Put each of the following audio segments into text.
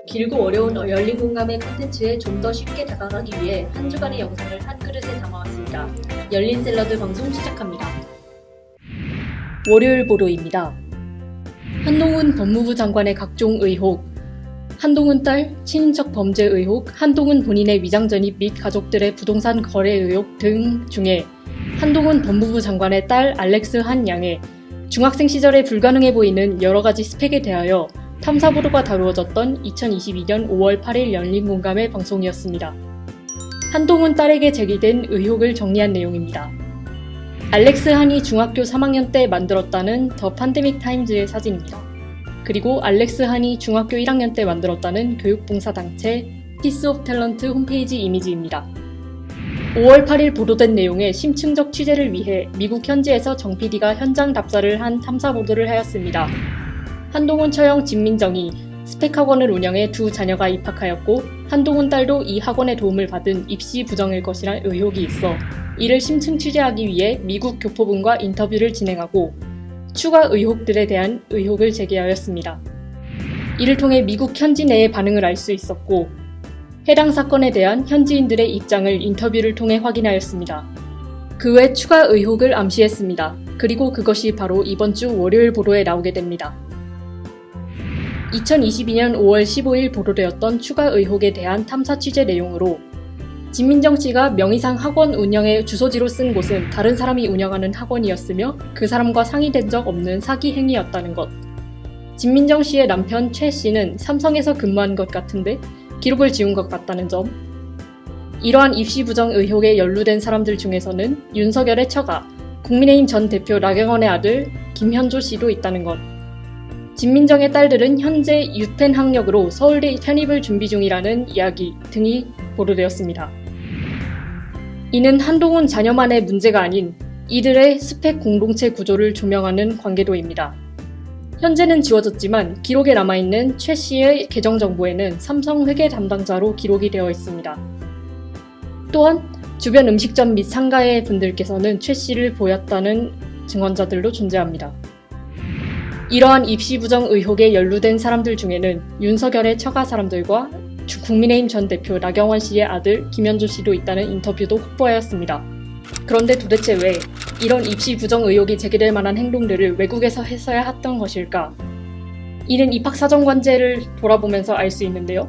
길고 어려운 열린 공감의 콘텐츠에 좀 더 쉽게 다가가기 위해 한 주간의 영상을 한 그릇에 담아왔습니다. 열린 샐러드 방송 시작합니다. 월요일 보도입니다. 한동훈 법무부 장관의 각종 의혹, 한동훈 딸 친인척 범죄 의혹, 한동훈 본인의 위장 전입 및 가족들의 부동산 거래 의혹 등 중에 한동훈 법무부 장관의 딸 알렉스 한 양의 중학생 시절에 불가능해 보이는 여러 가지 스펙에 대하여 탐사 보도가 다루어졌던 2022년 5월 8일 열린 공감의 방송이었습니다. 한동훈 딸에게 제기된 의혹을 정리한 내용입니다. 알렉스 한이 중학교 3학년 때 만들었다는 더 판데믹 타임즈의 사진입니다. 그리고 알렉스 한이 중학교 1학년 때 만들었다는 교육봉사단체 피스 오브 탤런트 홈페이지 이미지입니다. 5월 8일 보도된 내용의 심층적 취재를 위해 미국 현지에서 정 PD가 현장 답사를 한 탐사 보도를 하였습니다. 한동훈 처형 진민정이 스펙 학원을 운영해 두 자녀가 입학하였고 한동훈 딸도 이 학원의 도움을 받은 입시 부정일 것이란 의혹이 있어 이를 심층 취재하기 위해 미국 교포분과 인터뷰를 진행하고 추가 의혹들에 대한 의혹을 제기하였습니다. 이를 통해 미국 현지 내의 반응을 알 수 있었고 해당 사건에 대한 현지인들의 입장을 인터뷰를 통해 확인하였습니다. 그 외 추가 의혹을 암시했습니다. 그리고 그것이 바로 이번 주 월요일 보도에 나오게 됩니다. 2022년 5월 15일 보도되었던 추가 의혹에 대한 탐사 취재 내용으로 진민정 씨가 명의상 학원 운영의 주소지로 쓴 곳은 다른 사람이 운영하는 학원이었으며 그 사람과 상의된 적 없는 사기 행위였다는 것. 진민정 씨의 남편 최 씨는 삼성에서 근무한 것 같은데 기록을 지운 것 같다는 점. 이러한 입시 부정 의혹에 연루된 사람들 중에서는 윤석열의 처가, 국민의힘 전 대표 나경원의 아들 김현조 씨도 있다는 것. 진민정의 딸들은 현재 유펜 학력으로 서울대 편입을 준비 중이라는 이야기 등이 보도되었습니다. 이는 한동훈 자녀만의 문제가 아닌 이들의 스펙 공동체 구조를 조명하는 관계도입니다. 현재는 지워졌지만 기록에 남아있는 최 씨의 계정 정보에는 삼성 회계 담당자로 기록이 되어 있습니다. 또한 주변 음식점 및 상가의 분들께서는 최 씨를 보였다는 증언자들도 존재합니다. 이러한 입시 부정 의혹에 연루된 사람들 중에는 윤석열의 처가 사람들과 국민의힘 전 대표 나경원 씨의 아들 김현조 씨도 있다는 인터뷰도 확보하였습니다. 그런데 도대체 왜 이런 입시 부정 의혹이 제기될 만한 행동들을 외국에서 했어야 했던 것일까? 이는 입학사정관제를 돌아보면서 알 수 있는데요.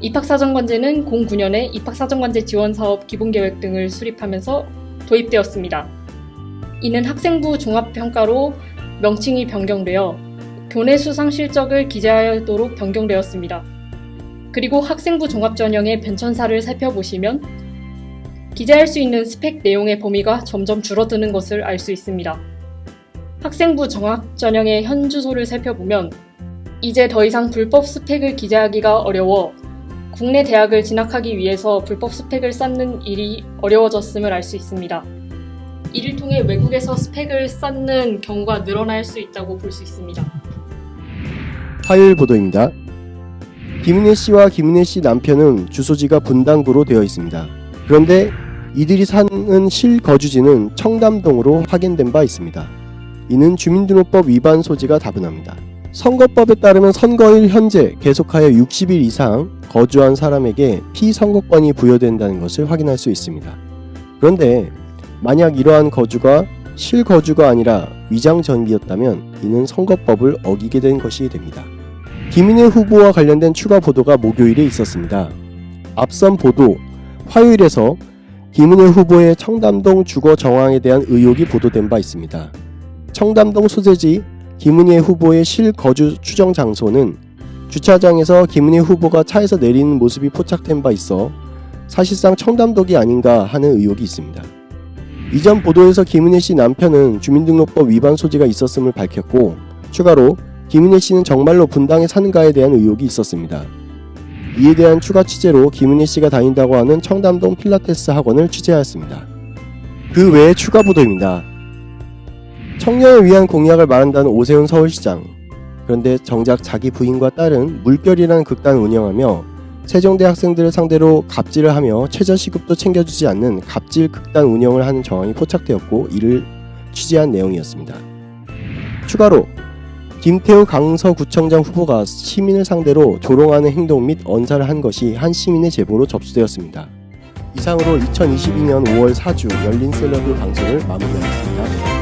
입학사정관제는 09년에 입학사정관제 지원사업 기본계획 등을 수립하면서 도입되었습니다. 이는 학생부 종합평가로 명칭이 변경되어 교내 수상 실적을 기재하도록 변경되었습니다. 그리고 학생부 종합전형의 변천사를 살펴보시면 기재할 수 있는 스펙 내용의 범위가 점점 줄어드는 것을 알 수 있습니다. 학생부 종합전형의 현 주소를 살펴보면 이제 더 이상 불법 스펙을 기재하기가 어려워 국내 대학을 진학하기 위해서 불법 스펙을 쌓는 일이 어려워졌음을 알 수 있습니다. 이를 통해 외국에서 스펙을 쌓는 경우가 늘어날 수 있다고 볼 수 있습니다. 화요일 보도입니다. 김은혜 씨와 김은혜 씨 남편은 주소지가 분당구로 되어 있습니다. 그런데 이들이 사는 실거주지는 청담동으로 확인된 바 있습니다. 이는 주민등록법 위반 소지가 다분합니다. 선거법에 따르면 선거일 현재 계속하여 60일 이상 거주한 사람에게 피선거권이 부여된다는 것을 확인할 수 있습니다. 그런데 만약 이러한 거주가 실거주가 아니라 위장 전입이었다면 이는 선거법을 어기게 된 것이 됩니다. 김은혜 후보와 관련된 추가 보도가 목요일에 있었습니다. 앞선 보도 화요일에서 김은혜 후보의 청담동 주거 정황에 대한 의혹이 보도된 바 있습니다. 청담동 소재지 김은혜 후보의 실거주 추정 장소는 주차장에서 김은혜 후보가 차에서 내리는 모습이 포착된 바 있어 사실상 청담동이 아닌가 하는 의혹이 있습니다. 이전 보도에서 김은혜 씨 남편은 주민등록법 위반 소지가 있었음을 밝혔고 추가로 김은혜 씨는 정말로 분당에 사는가에 대한 의혹이 있었습니다. 이에 대한 추가 취재로 김은혜 씨가 다닌다고 하는 청담동 필라테스 학원을 취재하였습니다. 그 외에 추가 보도입니다. 청년을 위한 공약을 말한다는 오세훈 서울시장. 그런데 정작 자기 부인과 딸은 물결이라는 극단을 운영하며 세종대 학생들을 상대로 갑질을 하며 최저시급도 챙겨주지 않는 갑질 극단 운영을 하는 정황이 포착되었고 이를 취재한 내용이었습니다. 추가로 김태우 강서구청장 후보가 시민을 상대로 조롱하는 행동 및 언사를 한 것이 한 시민의 제보로 접수되었습니다. 이상으로 2022년 5월 4주 열린 셀러브 방송을 마무리하겠습니다.